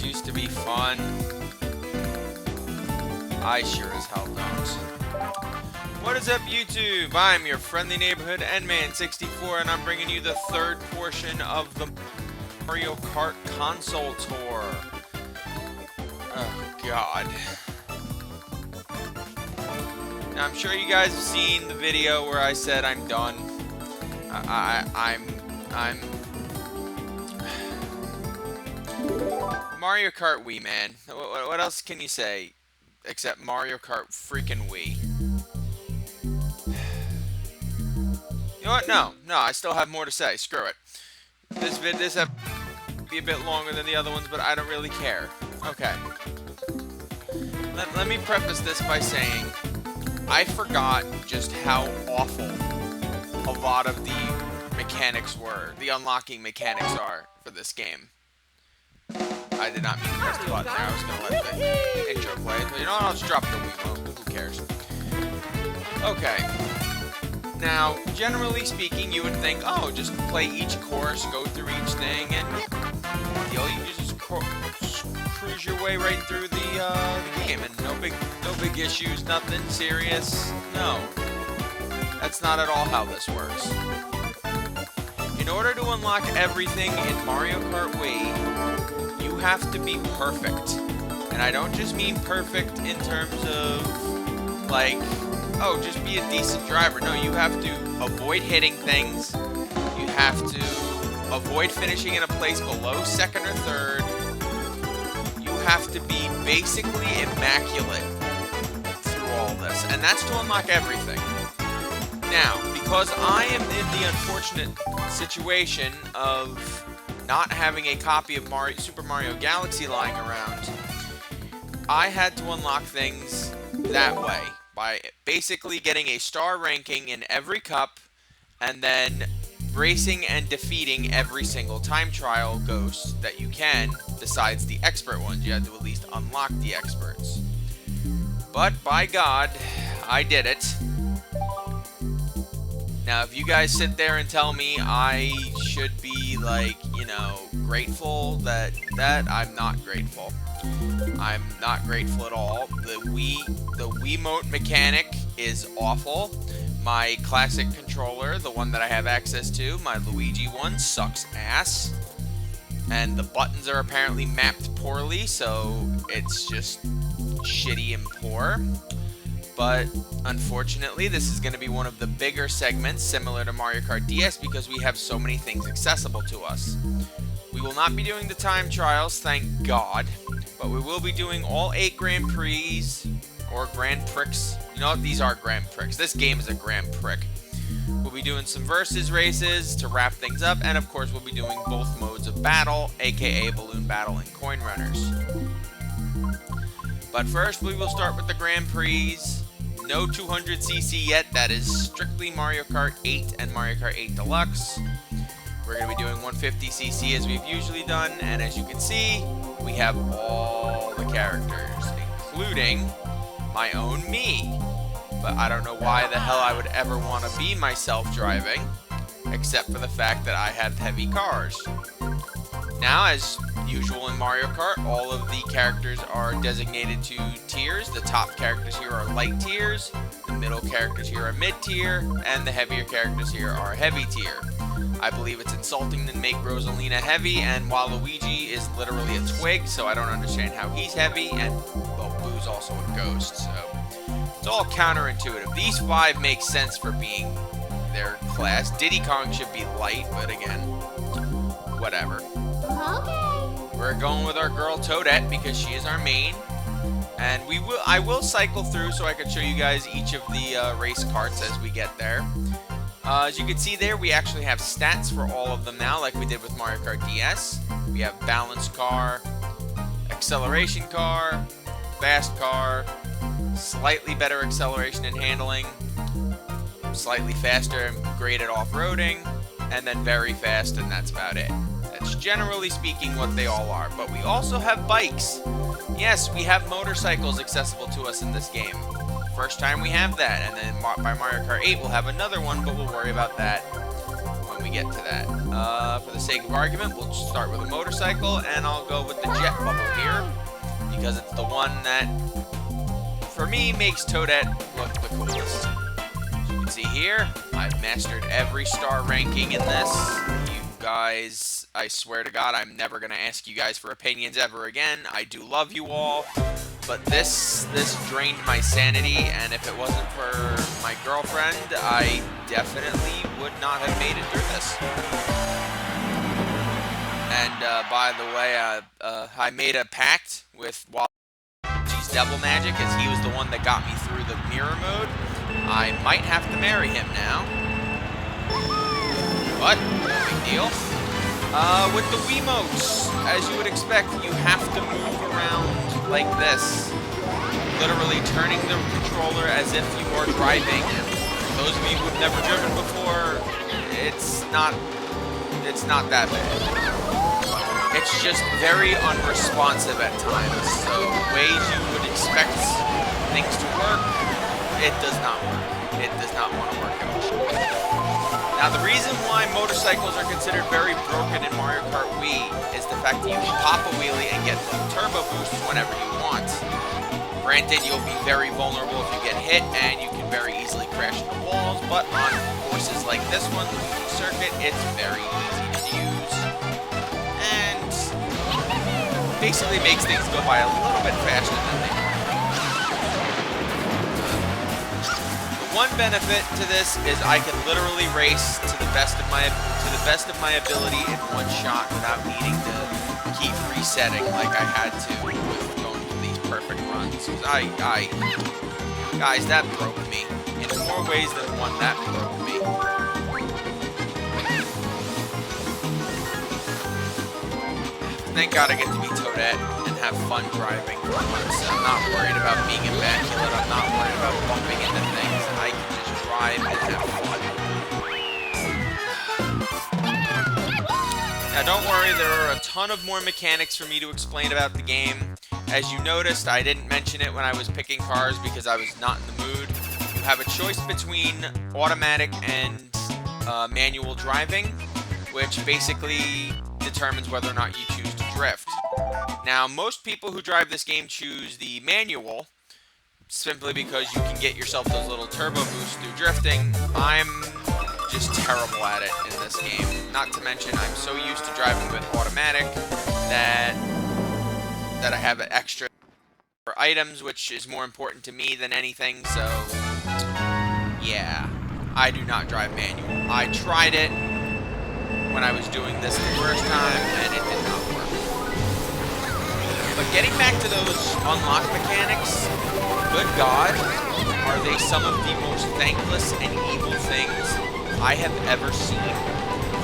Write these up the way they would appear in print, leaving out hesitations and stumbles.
cars used to be fun? I sure as hell don't. What is up, YouTube? I'm your friendly neighborhood Endman64, and I'm bringing you the third portion of the Mario Kart console tour. Oh, God. Now, I'm sure you guys have seen the video where I said I'm done. I'm Mario Kart Wii, man. What else can you say except Mario Kart freaking Wii? You know what? No, I still have more to say. Screw it. This have be a bit longer than the other ones, but I don't really care. Okay. Let me preface this by saying I forgot just how awful a lot of the mechanics were, the unlocking mechanics are for this game. I did not mean to press the button there. I was going to let the intro play. But you know what? I'll just drop the Wiimote. Who cares? Okay. Now, generally speaking, you would think, oh, just play each course, go through each thing, and you just cruise your way right through the game, and no big issues, nothing serious. No, that's not at all how this works. In order to unlock everything in Mario Kart Wii, you have to be perfect. And I don't just mean perfect in terms of, like, oh, just be a decent driver. No, you have to avoid hitting things. You have to avoid finishing in a place below second or third. You have to be basically immaculate through all this. And that's to unlock everything. Now, because I am in the unfortunate situation of not having a copy of Super Mario Galaxy lying around, I had to unlock things that way by basically getting a star ranking in every cup and then racing and defeating every single time trial ghost that you can, besides the expert ones. You had to at least unlock the experts. But by God, I did it. Now, if you guys sit there and tell me I should be, like, you know, grateful that I'm not grateful. I'm not grateful at all. The Wiimote mechanic is awful. My classic controller, the one that I have access to, my Luigi one, sucks ass. And the buttons are apparently mapped poorly, so it's just shitty and poor. But unfortunately, this is going to be one of the bigger segments similar to Mario Kart DS because we have so many things accessible to us. We will not be doing the time trials, thank God, but we will be doing all 8 Grand Prix or Grand Prix. You know what? These are Grand Prix. This game is a Grand Prix. We'll be doing some versus races to wrap things up, and of course we'll be doing both modes of battle, aka Balloon Battle and Coin Runners. But first, we will start with the Grand Prix. No 200cc yet. That is strictly Mario Kart 8 and Mario Kart 8 Deluxe. We're going to be doing 150cc as we've usually done. And as you can see, we have all the characters, including my own me. But I don't know why the hell I would ever want to be myself driving, except for the fact that I have heavy cars. Now, as usual in Mario Kart, all of the characters are designated to tiers. The top characters here are light tiers, the middle characters here are mid tier, and the heavier characters here are heavy tier. I believe it's insulting to make Rosalina heavy, and Waluigi is literally a twig, so I don't understand how he's heavy, and well, Boo's also a ghost, so it's all counterintuitive. These 5 make sense for being their class. Diddy Kong should be light, but again, whatever. Okay. We're going with our girl Toadette because she is our main, and I will cycle through so I can show you guys each of the race carts as we get there. As you can see there, we actually have stats for all of them now, like we did with Mario Kart DS. We have balanced car, acceleration car, fast car, slightly better acceleration and handling, slightly faster and great at off-roading, and then very fast, and that's about it. That's generally speaking what they all are. But we also have bikes. Yes, we have motorcycles accessible to us in this game. First time we have that, and then by Mario Kart 8 we'll have another one, but we'll worry about that when we get to that. For the sake of argument, we'll just start with a motorcycle, and I'll go with the jet bubble here, because it's the one that, for me, makes Toadette look the coolest. As you can see here, I've mastered every star ranking in this. You guys, I swear to God, I'm never going to ask you guys for opinions ever again. I do love you all. But this drained my sanity, and if it wasn't for my girlfriend, I definitely would not have made it through this. And by the way, I made a pact with Waluigi's Devil Magic, as he was the one that got me through the mirror mode. I might have to marry him now. But, no big deal. With the Wiimotes, as you would expect, you have to move around like this. Literally turning the controller as if you are driving. Those of you who've never driven before, it's not that bad. It's just very unresponsive at times. So ways you would expect things to work, it does not work. It does not want to work at all. Now, the reason why motorcycles are considered very broken in Mario Kart Wii is the fact that you can pop a wheelie and get turbo boosts whenever you want. Granted, you'll be very vulnerable if you get hit, and you can very easily crash into walls, but on courses like this one, the circuit, it's very easy to use. And basically makes things go by a little bit faster than they are. One benefit to this is I can literally race to the best of my ability in one shot without needing to keep resetting like I had to with going through these perfect runs. Guys, that broke me. In more ways than one, that broke me. Thank God I get to be Toadette and have fun driving for once. I'm not worried about being immaculate. I'm not worried about bumping into things. I can just drive and have fun. Now don't worry, there are a ton of more mechanics for me to explain about the game. As you noticed, I didn't mention it when I was picking cars because I was not in the mood. You have a choice between automatic and manual driving, which basically determines whether or not you choose to drift. Now, most people who drive this game choose the manual, simply because you can get yourself those little turbo boosts through drifting. I'm just terrible at it in this game. Not to mention, I'm so used to driving with automatic that I have extra for items, which is more important to me than anything, so yeah, I do not drive manual. I tried it when I was doing this the first time, and it did not work. But getting back to those unlock mechanics, good God, are they some of the most thankless and evil things I have ever seen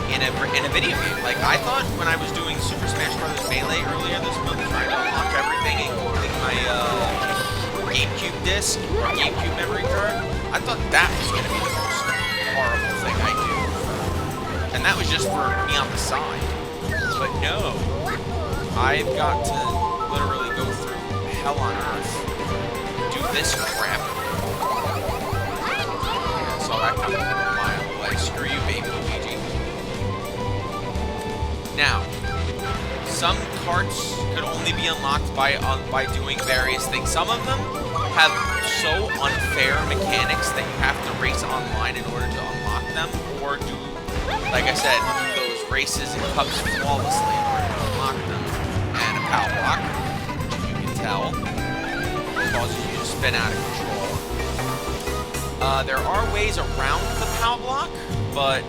in a video game. Like, I thought when I was doing Super Smash Bros. Melee earlier this month, trying to unlock everything, including my GameCube disc or GameCube memory card, I thought that was going to be the most horrible thing I do. And that was just for me on the side. But no, I've got to literally go through hell on earth. Do this crap. I saw that coming from a mile away. Screw you, baby Luigi. Now, some carts could only be unlocked by doing various things. Some of them have so unfair mechanics that you have to race online in order to unlock them, or do, like I said, those races and cups flawlessly in order to unlock them. And a power block, which you can tell, causes you to spin out of control. There are ways around the power block, but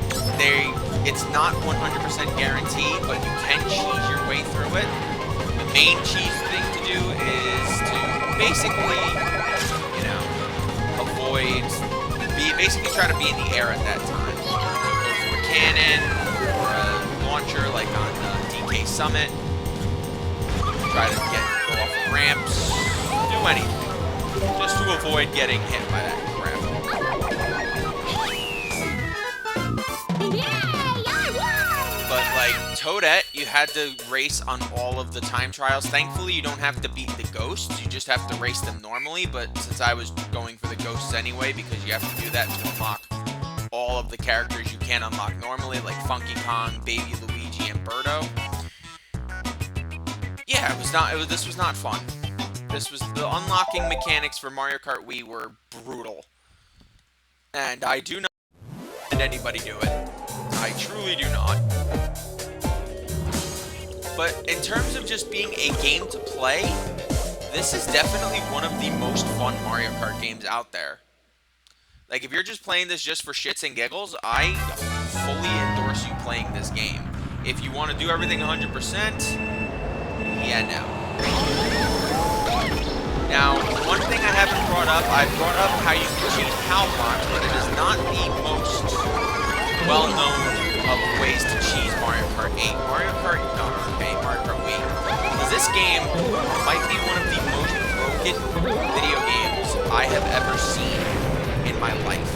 it's not 100% guaranteed, but you can cheese your way through it. The main cheese thing to do is to basically, you know, basically try to be in the air at that time. So go through a cannon or a launcher like on DK Summit. Try to go off of ramps. Do anything. Just to avoid getting hit by that crap. But like Toadette, you had to race on all of the time trials. Thankfully, you don't have to beat the ghosts. You just have to race them normally. But since I was going for the ghosts anyway, because you have to do that to unlock all of the characters you can't unlock normally, like Funky Kong, Baby Luigi, and Birdo. Yeah, this was not fun. The unlocking mechanics for Mario Kart Wii were brutal. And I do not let anybody do it. I truly do not. But in terms of just being a game to play, this is definitely one of the most fun Mario Kart games out there. Like, if you're just playing this just for shits and giggles, I fully endorse you playing this game. If you want to do everything 100%, yeah, no. Now, one thing I haven't brought up, I've brought up how you can change PAL blocks, but it is not the most well-known of ways to cheese Mario Kart 8. Mario Kart Wii. Because this game might be one of the most broken video games I have ever seen in my life.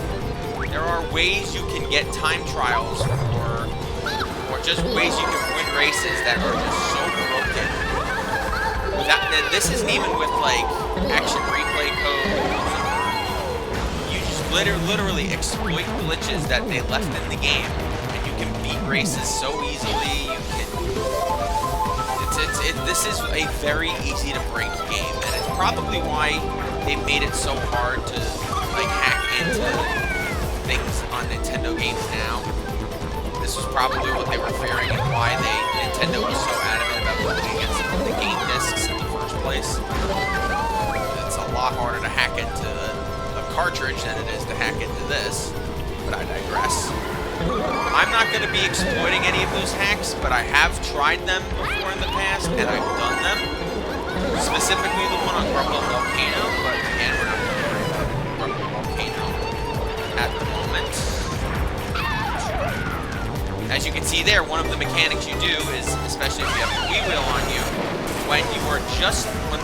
There are ways you can get time trials or just ways you can win races that are just so broken. And this isn't even with like action replay codes. You just literally exploit glitches that they left in the game, and you can beat races so easily. This is a very easy to break game, and it's probably why they made it so hard to like hack into things on Nintendo games now. This was probably what they were fearing and why Nintendo was so adamant about looking against the game discs in the first place. It's a lot harder to hack into a cartridge than it is to hack into this, but I digress. I'm not going to be exploiting any of those hacks, but I have tried them before in the past, and I've done them. Specifically the one on Grumble Volcano, but again, we're not going to worry about Grumble Volcano at the moment. As you can see there, one of the mechanics you do is, especially if you have the Wii wheel on you, when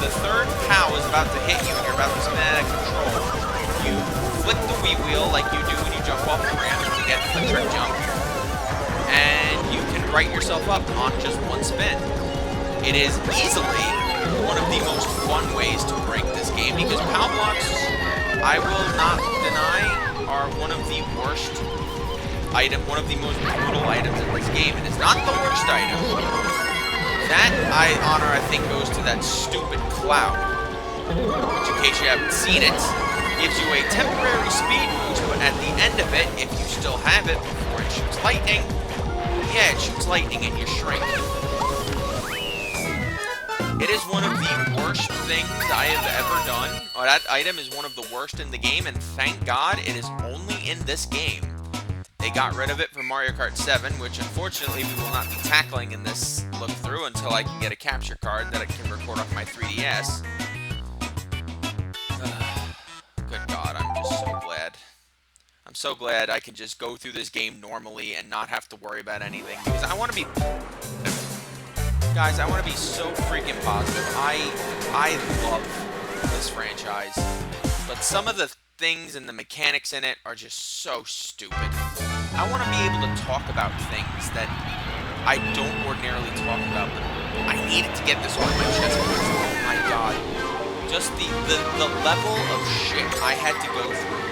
the third POW is about to hit you and you're about to spin out of control, you flick the Wii wheel like you do when you jump off the ramp to get the trick jump, and you can right yourself up on just one spin. It is easily one of the most fun ways to break this game, because POW blocks, I will not deny, are one of the worst one of the most brutal items in this game, and it's not the worst item. That honor, I think, goes to that stupid cloud, which, in case you haven't seen it, gives you a temporary speed boost, but at the end of it, if you still have it before it shoots lightning, yeah, it shoots lightning and you shrink. It is one of the worst things I have ever done. That item is one of the worst in the game, and thank God it is only in this game. They got rid of it from Mario Kart 7, which unfortunately we will not be tackling in this look-through until I can get a capture card that I can record off my 3DS. Good God, I'm just so glad. I'm so glad I can just go through this game normally and not have to worry about anything, because I want to be... Guys, I want to be so freaking positive. I love this franchise, but some of the things and the mechanics in it are just so stupid. I want to be able to talk about things that I don't ordinarily talk about, but I needed to get this off my chest because, oh my God, just the level of shit I had to go through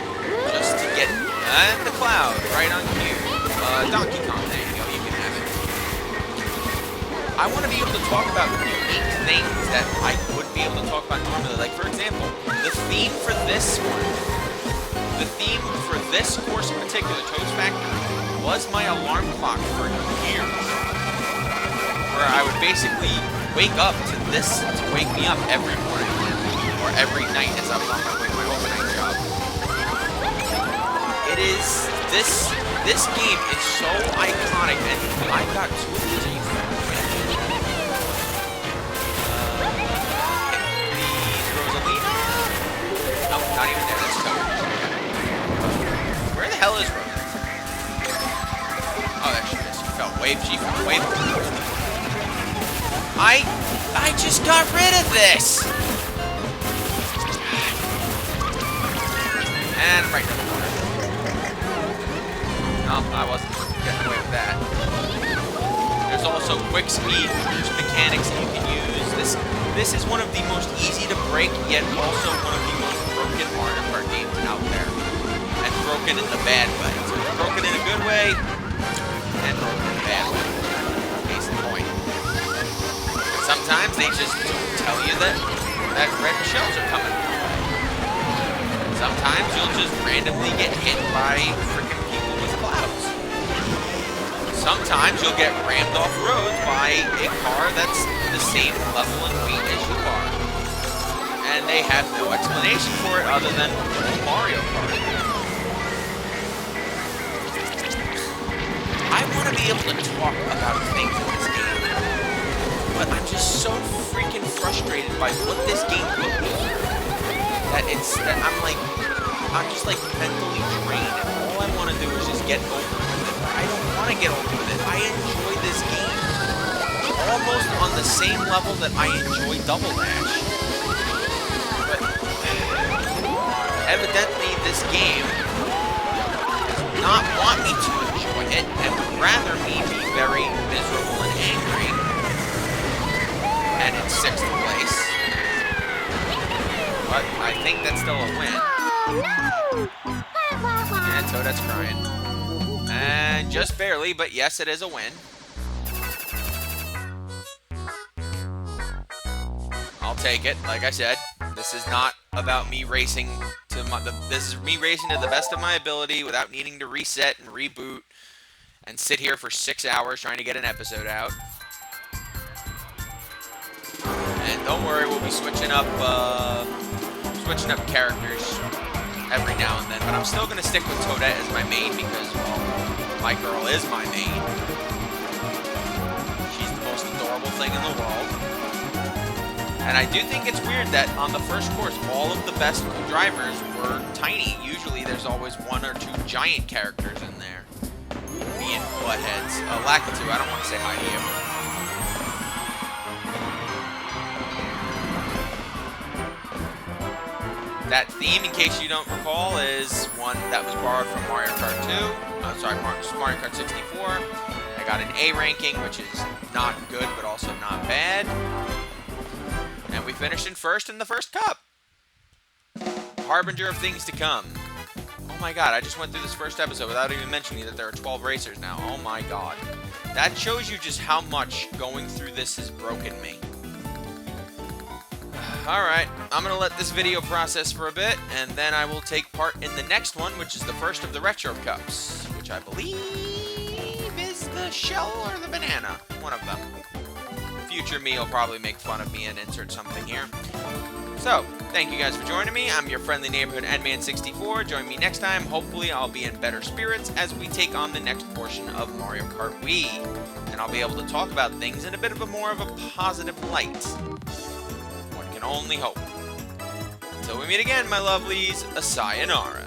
just to get the cloud right on cue. Donkey Kong, there you go, you can have it. I want to be able to talk about unique things that I wouldn't be able to talk about normally. Like, for example, the theme for this one. The theme for this course in particular, Toad's Factory, was my alarm clock for years. Where I would basically wake up to this to wake me up every morning. Or every night as I was on my way to my overnight job. It is... This game is so iconic, and I've got two of these. Rosalina? Nope, not even there. That's Toad. Where the hell is Rosalina? Oh, there she is. She fell way cheap. Way I just got rid of this! And right in the corner. No, I wasn't getting away with that. There's also quick speed boost mechanics that you can use. This is one of the most easy to break, yet also one of the most broken Mario Kart games out there. And broken broken in the bad way. So it's broken in a good way, and broken in a bad way. Case in point. Sometimes they just don't tell you that red shells are coming. Sometimes you'll just randomly get hit by freaking people with clouds. Sometimes you'll get rammed off roads by a car that's the same level and weight as you are. And they have no explanation for it other than Mario Kart. I want to be able to talk about things in this game, but I'm just so freaking frustrated by what this game put me through that I'm just like mentally drained, and all I want to do is just get over with it. I don't want to get over with it. I enjoy this game almost on the same level that I enjoy Double Dash. But evidently this game does not want me to enjoy it and would rather me be very miserable and angry. And in 6th place. But I think that's still a win. Oh, no! And Toadette's crying. And just barely, but yes, it is a win. I'll take it. Like I said, this is not about me racing to this is me racing to the best of my ability without needing to reset and reboot and sit here for 6 hours trying to get an episode out. And don't worry, we'll be switching up characters every now and then, but I'm still going to stick with Toadette as my main because, well, my girl is my main. She's the most adorable thing in the world. And I do think it's weird that on the first course, all of the best drivers were tiny. Usually there's always 1 or 2 giant characters in there. Being buttheads. Lakitu, I don't want to say hi to you. That theme, in case you don't recall, is one that was borrowed from Mario Kart 2. Mario Kart 64. I got an A ranking, which is not good, but also not bad. And we finished in 1st in the first cup. Harbinger of things to come. Oh my god, I just went through this first episode without even mentioning that there are 12 racers now. Oh my god. That shows you just how much going through this has broken me. Alright, I'm going to let this video process for a bit, and then I will take part in the next one, which is the first of the Retro Cups, which I believe is the shell or the banana. One of them. Future me will probably make fun of me and insert something here. So, thank you guys for joining me. I'm your friendly neighborhood Edman64. Join me next time. Hopefully, I'll be in better spirits as we take on the next portion of Mario Kart Wii. And I'll be able to talk about things in a bit of a more of a positive light. One can only hope. Until we meet again, my lovelies, a sayonara.